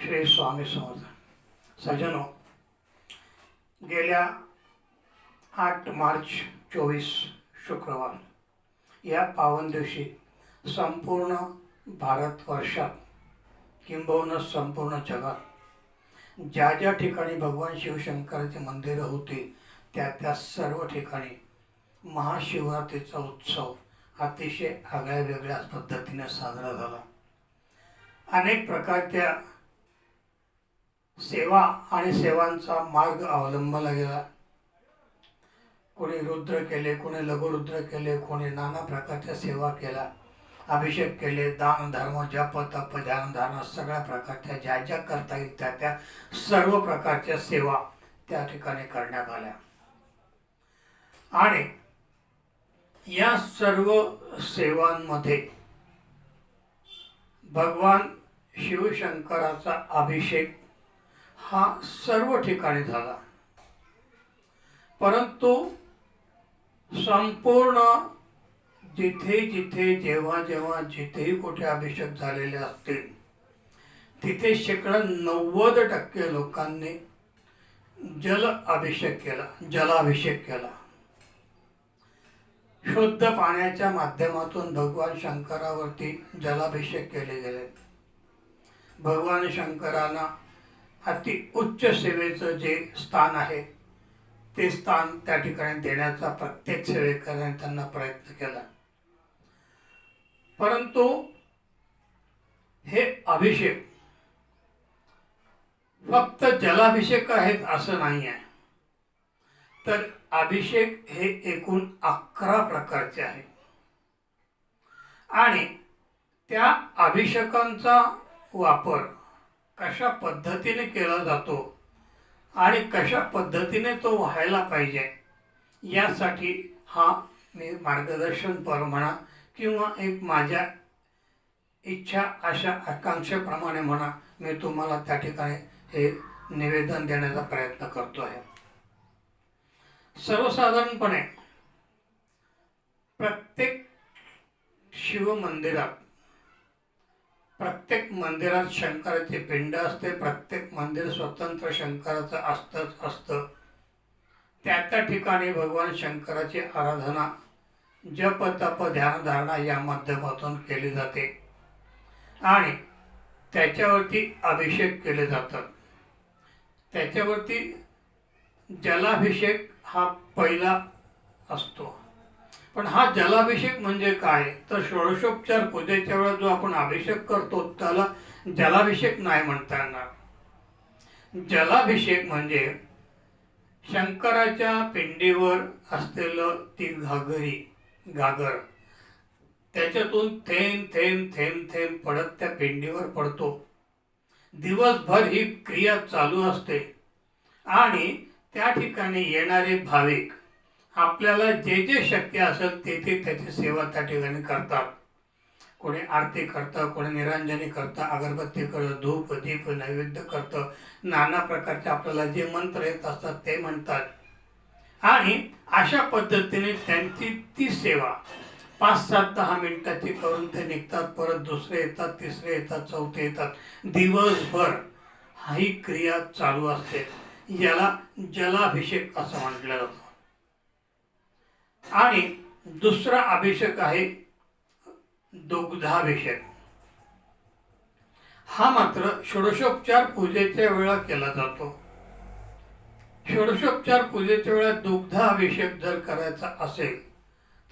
श्री स्वामी समर्थ सज्जनो, गेल्या 8 मार्च 24 शुक्रवार या पावन दिवशी संपूर्ण भारतवर्षात किंबहुना संपूर्ण जगात ज्या ज्या ठिकाणी भगवान शिवशंकराचे मंदिरं होती त्या सर्व ठिकाणी महाशिवरात्रीचा उत्सव अतिशय आगळ्या वेगळ्या पद्धतीने साजरा झाला। अनेक प्रकारच्या सेवा आणि सेवांचा मार्ग अवलंबला गेला। कोणी रुद्र केले, कोणी लघुरुद्र केले, कोणी नाना प्रकारच्या सेवा केला, अभिषेक केले, दान धर्म जप तप ध्यान धारणा सगळ्या प्रकारच्या ज्या ज्या करता येईल त्या सर्व प्रकारच्या सेवा त्या ठिकाणी करण्यात आल्या। आणि या सर्व सेवांमध्ये भगवान शिवशंकराचा अभिषेक हा सर्व ठिकाणी झाला, परंतु संपूर्ण जिथे जिथे जेव्हा जेव्हा जिथेही कुठे अभिषेक झालेले असतील तिथे शेकडा 90% लोकांनी जलाभिषेक केला। शुद्ध पाण्याच्या माध्यमातून भगवान शंकरावरती जलाभिषेक केले गेले। भगवान शंकरांना अति उच्च सेवेचं जे स्थान आहे ते स्थान त्या ठिकाणी देण्याचा प्रत्येक सेवेकराने त्यांना प्रयत्न केला, परंतु हे अभिषेक फक्त जलाभिषेक आहेत असं नाही आहे, तर अभिषेक हे एकूण 11 प्रकारचे आहेत। आणि त्या अभिषेकांचा वापर कशा पद्धतीने केला जातो आणि कशा पद्धतीने तो व्हायला पाहिजे यासाठी हा मी मार्गदर्शनपर म्हणा किंवा एक माझ्या इच्छा आशा आकांक्षेप्रमाणे म्हणा मी तुम्हाला त्या ठिकाणी हे निवेदन देण्याचा प्रयत्न करतो आहे। सर्वसाधारणपणे प्रत्येक शिवमंदिरात प्रत्येक मंदिरात शंकराची पिंड असते। प्रत्येक मंदिर स्वतंत्र शंकराचं असतं। त्या ठिकाणी भगवान शंकराची आराधना जप तप ध्यान धारणा या माध्यमातून केली जाते आणि त्याच्यावरती अभिषेक केले जातात। त्याच्यावरती जलाभिषेक हा पहिला असतो। पण हा जलाभिषेक म्हणजे काय, तर षोडशोपचार पूजेच्या वेळेला जो आपण अभिषेक करतो त्याला जलाभिषेक नाही म्हणता येणार। जलाभिषेक म्हणजे शंकराच्या पिंडीवर असलेलं ती घागर त्याच्यातून थेंब थेंब थेंब थेंब पडत त्या पिंडीवर पडतो। दिवसभर ही क्रिया चालू असते आणि त्या ठिकाणी येणारे भाविक आपल्याला जे जे शक्य असेल ते त्याची सेवा त्या ठिकाणी करतात। कोणी आरती करतं, कोणी निरांजनी करतं, अगरबत्ती करतं, धूप दीप नैवेद्य करतं, नाना प्रकारचे आपल्याला जे मंत्र येत असतात ते म्हणतात। आणि अशा पद्धतीने त्यांची ती सेवा 5-7-10 मिनिटाची करून ते निघतात। परत दुसरे येतात, तिसरे येतात, चौथे येतात, दिवसभर ही क्रिया चालू असते। याला जलाभिषेक असं म्हटलं जातं। आणि दुसरा अभिषेक आहे दुग्धाभिषेक। हा मात्र षोडशोपचार पूजेच्या वेळा केला जातो। षोडशोपचार पूजेच्या वेळा दुग्धाभिषेक जर करायचा असेल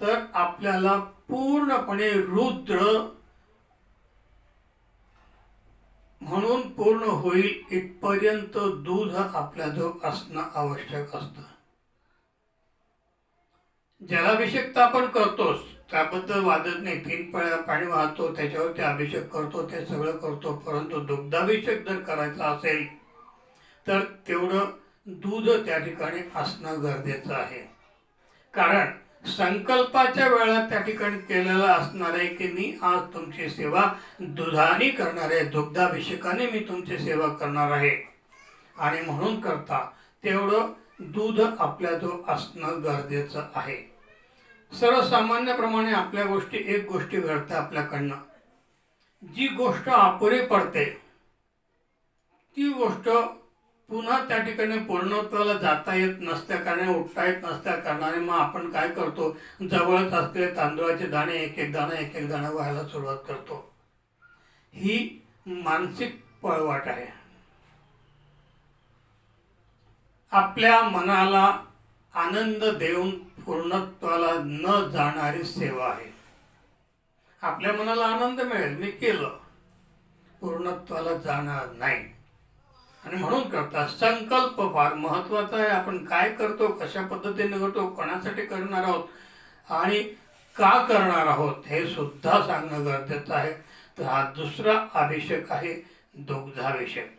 तर आपल्याला पूर्णपणे रुद्र म्हणून पूर्ण होईल इथपर्यंत दूध आपल्याजवळ असणं आवश्यक असतं। जलाभिषेक तर आपण करतोच, त्याबद्दल वादच नाही, 3 पळ्या पाणी वाहतो, त्याच्यावरती अभिषेक करतो, ते सगळं करतो, परंतु दुग्धाभिषेक जर करायचा असेल तर तेवढं दूध त्या ठिकाणी असणं गरजेचं आहे। कारण संकल्पाच्या वेळा त्या ठिकाणी केलेलं असणार आहे की मी आज तुमची सेवा दुधाने करणार आहे, दुग्धाभिषेकाने मी तुमची सेवा करणार आहे। आणि म्हणून करता तेवढं दूध आपल्याजवळ असणं गरजेचं आहे। सर्वसामान्यप्रमाणे आपल्या एक गोष्टी घडते आपल्याकडनं, जी गोष्ट अपुरी पडते ती गोष्ट पुन्हा त्या ठिकाणी पूर्णत्वाला जाता येत नसल्या कारणाने, उठता येत नसल्या कारणाने मग आपण काय करतो, जवळच असलेले तांदूळाचे दाणे एक एक दाणा व्हायला सुरुवात करतो. ही मानसिक पळवाट आहे. आपल्या मनाला आनंद देऊन पूर्णत्वाला न जाणारी सेवा आहे. आपल्या मनाला आनंद मिळेल, मी केलं, पूर्णत्वाला जाणार नाही. आणि म्हणून करतात. संकल्प फार महत्वाचा आहे. आपण काय करतो, कशा पद्धतीने करतो, कोणासाठी करणार आहोत आणि का करणार आहोत हे सुद्धा सांगणं गरजेचं आहे. तर हा दुसरा अभिषेक आहे, दुग्धाभिषेक.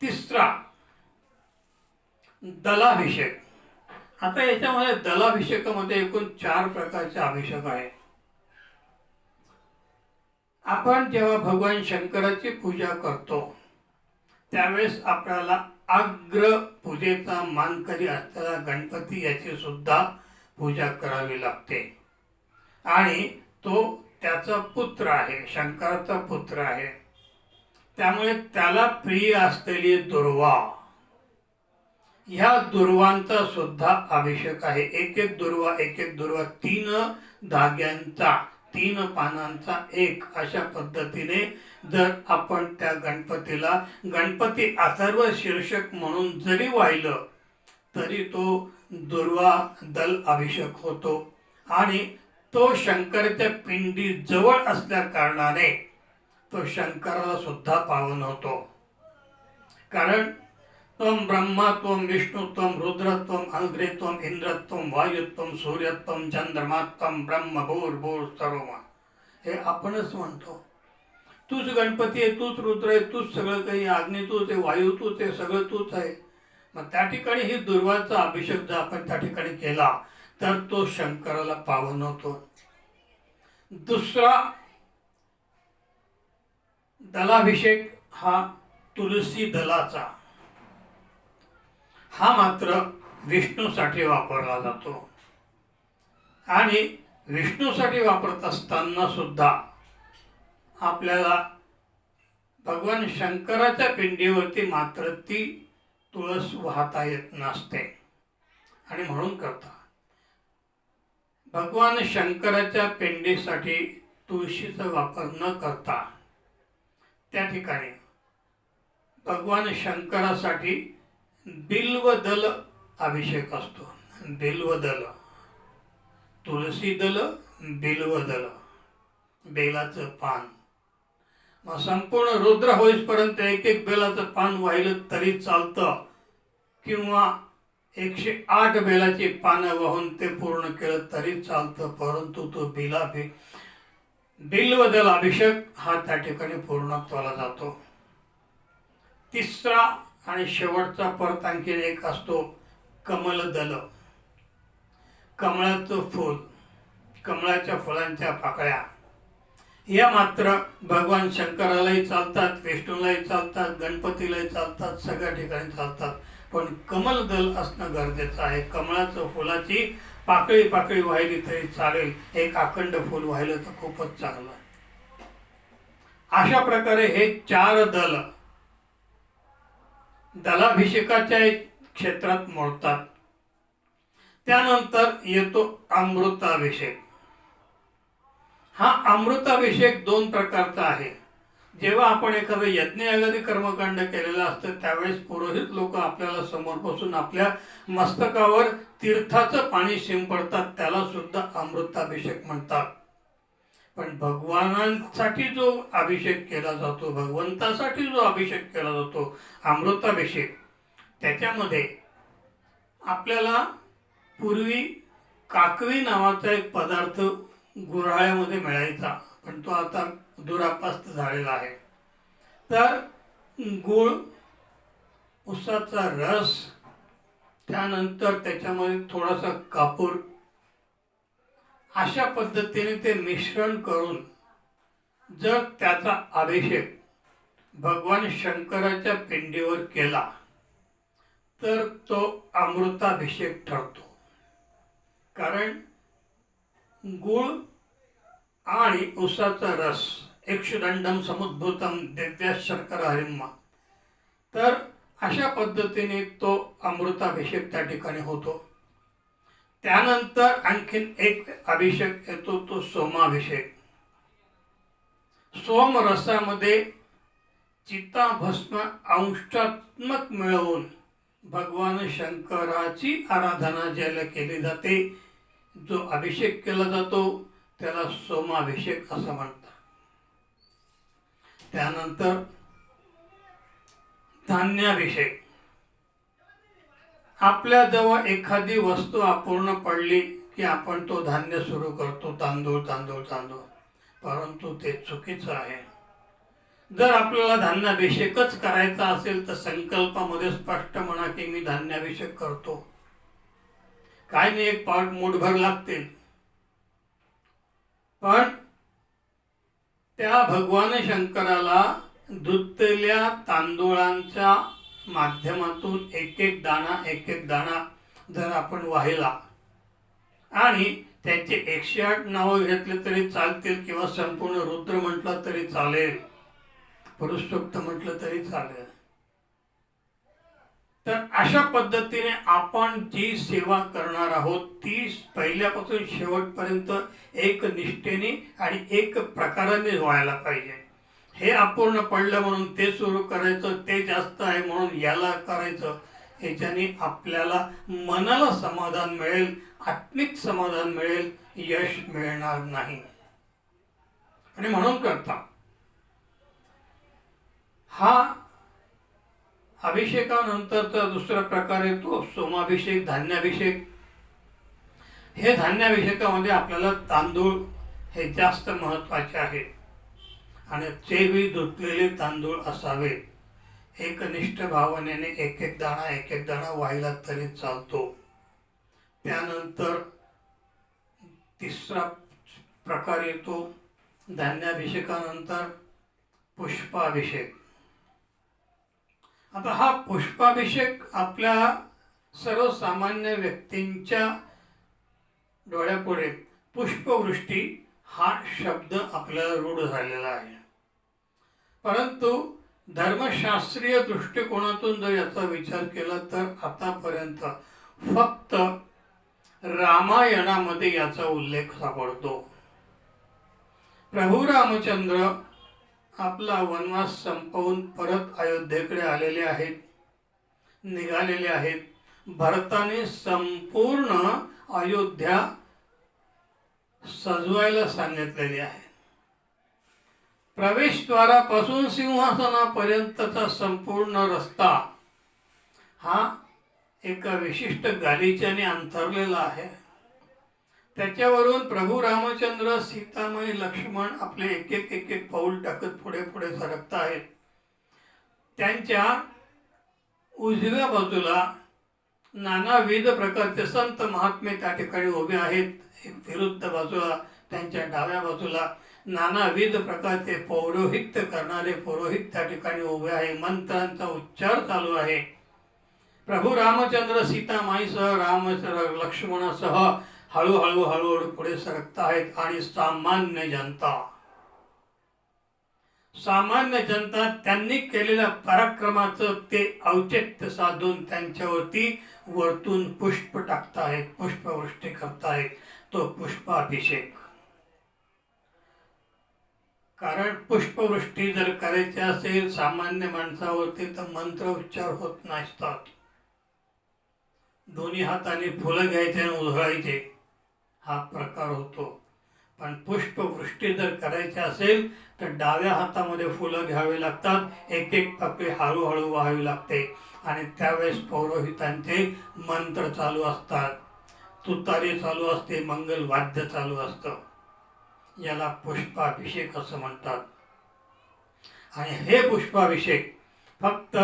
तिसरा दलाभिषेक. आता याच्यामध्ये दलाभिषेकामध्ये एकूण 4 प्रकारचे अभिषेक आहेत. आपण जेव्हा भगवान शंकराची पूजा करतो त्यावेळेस आपल्याला अग्र पूजेचा मानकरी असलेला गणपती याची सुद्धा पूजा करावी लागते. आणि तो त्याचा पुत्र आहे, शंकराचा पुत्र आहे. त्यामुळे त्याला प्रिय असलेली दुर्वा, ह्या दुर्वांचा सुद्धा अभिषेक आहे. एक एक दुर्वा 3 धाग्यांचा, 3 पानांचा एक, अशा पद्धतीने जर आपण त्या गणपतीला गणपती अथर्व शीर्षक म्हणून जरी वाहिलं तरी तो दुर्वा दल अभिषेक होतो. आणि तो शंकराच्या पिंडी जवळ असल्या कारणाने तो शंकराला सुद्धा पावन होतो. कारण त्वं ब्रह्मा त्वं विष्णू त्वं रुद्र त्वं अग्रे त्वं इंद्र त्वं वायु त्वं सूर्य त्वं चंद्रमा त्वं ब्रह्म भूर्भुवः सर्वमा, हे आपणच म्हणतो. तूच गणपती आहे, तूच रुद्र आहे, तूच सगळं काही, अग्नी तूच आहे, वायू तूच आहे, सगळं तूच आहे. मग त्या ठिकाणी ही दुर्वाचा अभिषेक जर आपण त्या ठिकाणी केला तर तो शंकराला पावन होतो. दुसरा दलाभिषेक हा तुलसी दलाचा. हा मात्र विष्णूसाठी वापरला जातो. आणि विष्णूसाठी वापरत असताना सुद्धा आपल्याला भगवान शंकराच्या पिंडीवरती मात्र ती तुळस वाहता येत नसते. आणि म्हणून करता भगवान शंकराच्या पिंडीसाठी तुळशीचा वापर न करता त्या ठिकाणी भगवान शंकरासाठी बिल्वदल अभिषेक असतो. बिल्वदल, तुळसी दल, बिल्वदल, बेलाचं पान. मग संपूर्ण रुद्र होईपर्यंत एक एक बेलाचं पान वाहिलं तरी चालतं, किंवा 108 बेलाची पानं वाहून ते पूर्ण केलं तरी चालतं. परंतु तो बिल्वदल अभिषेक हा त्या ठिकाणी पूर्णत्वाला जातो. तिसरा आणि शेवटचा परत आणखी एक असतो कमलदल. कमळाचं फूल, कमळाच्या फुलांच्या पाकळ्या, या मात्र भगवान शंकरालाही चालतात, विष्णूलाही चालतात, गणपतीलाही चालतात, सगळ्या ठिकाणी चालतात. पण कमलदल असणं गरजेचं आहे. कमळाचं फुलाची पाकळी पाकळी वाहिली तरी चालेल, एक अखंड फूल वाहिलं तर खूपच चांगलं. अशा प्रकारे हे 4 दल दलाभिषेकाच्या क्षेत्रात मोडतात. त्यानंतर येतो अमृताभिषेक. हा अमृताभिषेक 2 प्रकारचा आहे. जेव्हा आपण एखादं यज्ञ आदी कर्मकांड केलेलं असतं त्यावेळेस पुरोहित लोक आपल्याला समोर बसून आपल्या मस्तकावर तीर्थाचं पाणी शिंपडतात, त्याला सुद्धा अमृताभिषेक म्हणतात. पण भगवानांसाठी जो अभिषेक केला जातो, भगवंतासाठी जो अभिषेक केला जातो अमृताभिषेक, त्याच्यामध्ये आपल्याला पूर्वी काकवी नावाचा एक पदार्थ गुऱ्हाळ्यामध्ये मिळायचा, पण तो आता दुरापास्त झालेला आहे. तर गूळ, उसाचा रस, त्यानंतर त्याच्यामध्ये थोडासा कापूर, अशा पद्धतीने ते मिश्रण करून जर त्याचा अभिषेक भगवान शंकराच्या पिंडीवर केला तर तो अमृताभिषेक ठरतो. कारण गूळ आणि उसाचा रस, इक्षुदंडम समुद्भूतम दिव्य शर्करा हरिम्मा, तर अशा पद्धतीने तो अमृताभिषेक त्या ठिकाणी होतो. त्यानंतर आणखीन एक अभिषेक येतो, तो सोमाभिषेक. सोमरसामध्ये चिताभस्म अंशात्मक मिळवून भगवान शंकराची आराधना ज्याला केली जाते, जो अभिषेक केला जातो त्याला सोमाभिषेक असं म्हणतात. त्यानंतर धान्याभिषेक. आपल्याजवळ एखादी वस्तू अपूर्ण पडली की आपण तो धान्य सुरू करतो, तांदूळ तांदूळ तांदूळ, परंतु ते चुकीचं आहे. जर आपल्याला धान्याभिषेकच करायचा असेल तर संकल्पामध्ये स्पष्ट म्हणा की मी धान्याभिषेक करतो. काय नाही, एक पाट मूठभर लागतील, पण त्या भगवान शंकराला धुतलेल्या तांदूळांच्या माध्यमातून एक एक दाणा जर आपण वाहिला आणि त्याचे 108 नावं घेतले तरी चालतील, किंवा संपूर्ण रुद्र म्हटलं तरी चालेल, पुरुष सूक्त म्हटलं तरी चालेल. तर अशा पद्धतीने आपण जी सेवा करणार आहोत ती पहिल्यापासून शेवटपर्यंत एक निष्ठेने आणि एक प्रकाराने व्हायला पाहिजे. हे अपूर्ण पडलं म्हणून ते सुरू करायचं, ते जास्त आहे म्हणून याला करायचं, याच्याने आपल्याला मनाला समाधान मिळेल, आत्मिक समाधान मिळेल, यश मिळणार नाही. आणि म्हणून करता हा अभिषेकानंतरचा दुसरा प्रकार येतो सोमाभिषेक, धान्याभिषेक. हे धान्याभिषेकामध्ये आपल्याला तांदूळ हे जास्त महत्त्वाचे आहेत आणि तेही धुतलेले तांदूळ असावेत. एकनिष्ठ भावनेने एक एक दाणा व्हायला तरी चालतो. त्यानंतर तिसरा प्रकार येतो धान्याभिषेकानंतर पुष्पाभिषेक. आता हा पुष्पाभिषेक आपल्या सर्वसामान्य व्यक्तींच्या डोळ्यापुढे पुष्पवृष्टी हा शब्द आपल्याला रूढ झालेला आहे, परंतु धर्मशास्त्रीय दृष्टिकोनातून जर याचा विचार केला तर आतापर्यंत फक्त रामायणामध्ये याचा उल्लेख सापडतो. प्रभू रामचंद्र आपला वनवास संपवून परत अयोध्येकडे आलेले आहेत, निघालेले आहेत. भरताने संपूर्ण अयोध्या सजवायला सांगितलेली आहे. प्रवेशद्वारापासून सिंहासनापर्यंतचा संपूर्ण रस्ता हा एका विशिष्ट गालिच्याने अंतरलेला आहे. त्याच्यावरून प्रभू रामचंद्र, सीतामाई, लक्ष्मण आपले एक एक पाऊल टाकत पुढे पुढे सरकत आहेत. त्यांच्या उजव्या बाजूला नानाविध प्रकारचे संत महात्मे त्या ठिकाणी उभे आहेत. विरुद्ध बाजूला त्यांच्या डाव्या बाजूला नानाविध प्रकारचे पौरोहित्य करणारे पुरोहित त्या ठिकाणी उभे आहे. मंत्रांचा उच्चार चालू आहे. प्रभू रामचंद्र सीतामाईसह लक्ष्मणासह हळूहळू पुढे सरकत आहेत. आणि सामान्य जनता त्यांनी केलेल्या पराक्रमाचं ते औचित्य साधून त्यांच्यावरती वरतून पुष्प टाकतायत, पुष्पवृष्टी करतायत. तो पुष्पाभिषेक. कारण पुष्पवृष्टी जर करायची असेल सामान्य माणसावरती तर मंत्र उच्चार होत नसतात. दोन्ही हाताने फुलं घ्यायचे आणि उधळायचे हा प्रकार होतो. पण पुष्पवृष्टी जर करायची असेल तर डाव्या हातामध्ये फुलं घ्यावी लागतात, एक एक पाकळी हळूहळू व्हावी लागते. आणि त्यावेळेस पौरोहितांचे मंत्र चालू असतात, तुतारी चालू असते, मंगल वाद्य चालू असतं. याला पुष्पाभिषेक असं म्हणतात. आणि हे पुष्पाभिषेक फक्त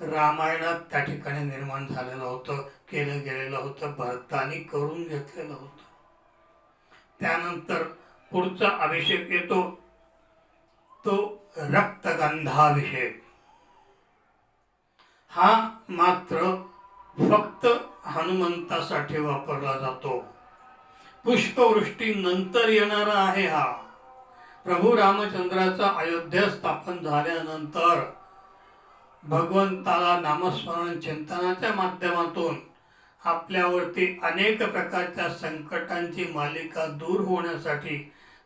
रामायणात त्या ठिकाणी निर्माण झालेलं होतं, केलं गेलेलं होतं, भरताने करून घेतलेलं होतं. त्यानंतर पुढचा अभिषेक येतो तो रक्तगंधाभिषेक. हा मात्र फक्त हनुमंतासाठी वापरला जातो. पुष्पवृष्टी नंतर येणारा आहे. हा प्रभू रामचंद्राचा अयोध्या स्थापन झाल्यानंतर भगवंताला नामस्मरण चिंतनाच्या माध्यमातून आपल्यावरती अनेक प्रकारच्या संकटांची मालिका दूर होण्यासाठी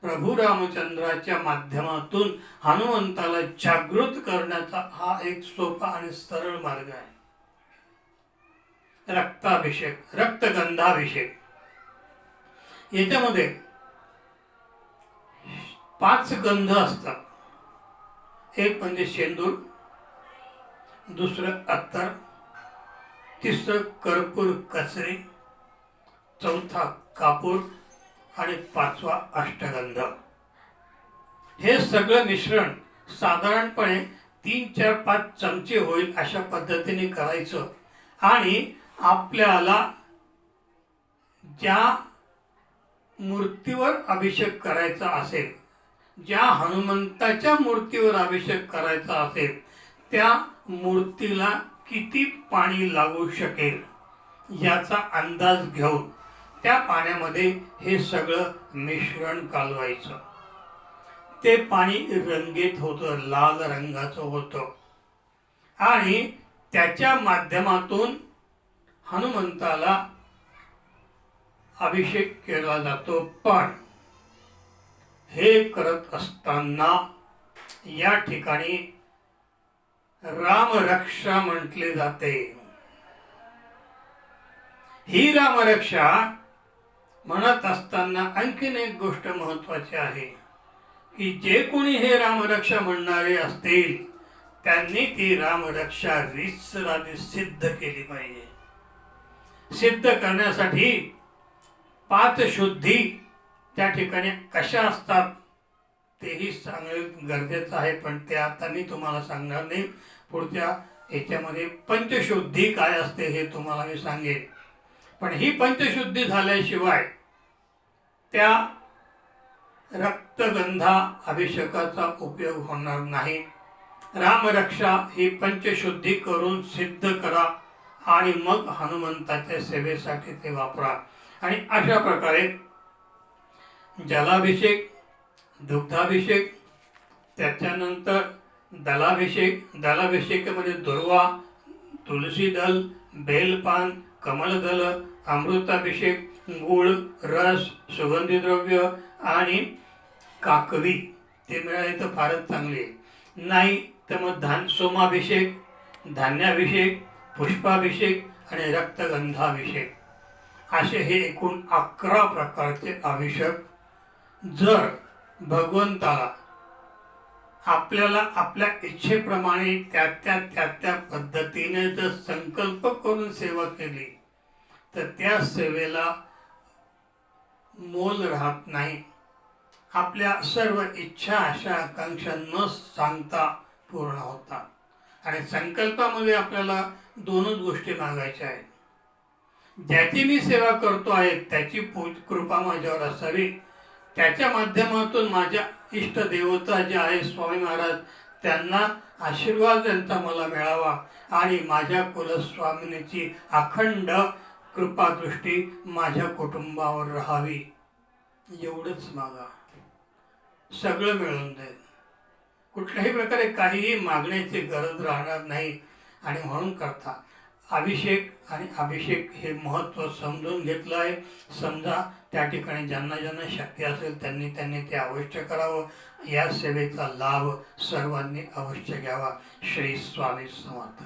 प्रभू रामचंद्राच्या माध्यमातून हनुमंताला जागृत करण्याचा हा एक सोपा आणि सरळ मार्ग आहे. रक्ताभिषेक, रक्तगंधाभिषेक. याच्यामध्ये 5 गंध असतात. एक म्हणजे शेंदूर, दुसरं अत्तर, तिसरं कर्पूर कचरी, चौथा कापूर आणि 5वा अष्टगंध. हे सगळं मिश्रण साधारणपणे 3, 4, 5 चमचे होईल अशा पद्धतीने करायचं. आणि आपल्याला ज्या मूर्तीवर अभिषेक करायचा असेल, ज्या हनुमंताच्या मूर्तीवर अभिषेक करायचा असेल, त्या मूर्तीला किती पाणी लागू शकेल याचा अंदाज घेऊन त्या पाण्यामध्ये हे सगळं मिश्रण कालवायचं. ते पाणी रंगीत होतं, लाल रंगाचं होतं आणि त्याच्या माध्यमातून हनुमंताला अभिषेक केला जातो. पण हे करत असताना या ठिकाणी रामरक्षा म्हटले जाते. ही रामरक्षा म्हणत असताना आणखीन एक गोष्ट महत्वाची आहे की जे कोणी हे रामरक्षा म्हणणारे असतील त्यांनी ती रामरक्षा रीतसर सिद्ध केली पाहिजे. सिद्ध करण्यासाठी 5 शुद्धी त्या ठिकाणी कशा असतात तेही सांगणं गरजेचं आहे. पण ते आता मी तुम्हाला सांगणार नाही. पुढच्या याच्यामध्ये पंचशुद्धी काय असते हे तुम्हाला मी सांगेन. पण ही पंचशुद्धी झाल्याशिवाय त्या रक्तगंधा अभिषेकाचा उपयोग होणार नाही. रामरक्षा ही पंचशुद्धी करून सिद्ध करा आणि मग हनुमंताच्या सेवेसाठी ते वापरा. आणि अशा प्रकारे जलाभिषेक, दुग्धाभिषेक, त्याच्यानंतर दलाभिषेक. दलाभिषेकामध्ये दुर्वा, तुलसी दल, बेलपान, कमलदल, अमृताभिषेक, गूळ, रस, सुगंधी द्रव्य आणि काकवी ते मिळाले तर फारच चांगले. नाही तर मग सोमाभिषेक, धान्याभिषेक, पुष्पाभिषेक आणि रक्तगंधाभिषेक असे हे एकूण 11 प्रकारचे अभिषेक जर भगवंताला आपल्याला आपल्या इच्छेप्रमाणे त्या पद्धतीने जर संकल्प करून सेवा केली तर त्या सेवेला मोल राहत नाही. आपल्या सर्व इच्छा, आशा, आकांक्षा न सांगता पूर्ण होतात. आणि संकल्पामध्ये आपल्याला 2च गोष्टी मागायच्या आहेत. ज्याची मी सेवा करतो आहे त्याची कृपा माझ्यावर असावी, त्याच्या माध्यमातून माझ्या इष्ट देवता जे आहे स्वामी महाराज त्यांना आशीर्वाद त्यांचा मला मिळावा आणि माझ्या कुलस्वामिनीची अखंड कृपादृष्टी माझ्या कुटुंबावर राहावी. एवढंच मागा, सगळं मिळून जाईल. कुठल्याही प्रकारे काहीही मागण्याची गरज राहणार नाही. आणि म्हणून करता अभिषेक आणि अभिषेक हे महत्त्व समजून घेतलं आहे. समजा त्या ठिकाणी ज्यांना ज्यांना शक्य असेल त्यांनी ते अवश्य करावं. या सेवेचा लाभ सर्वांनी अवश्य घ्यावा. श्री स्वामी समर्थ.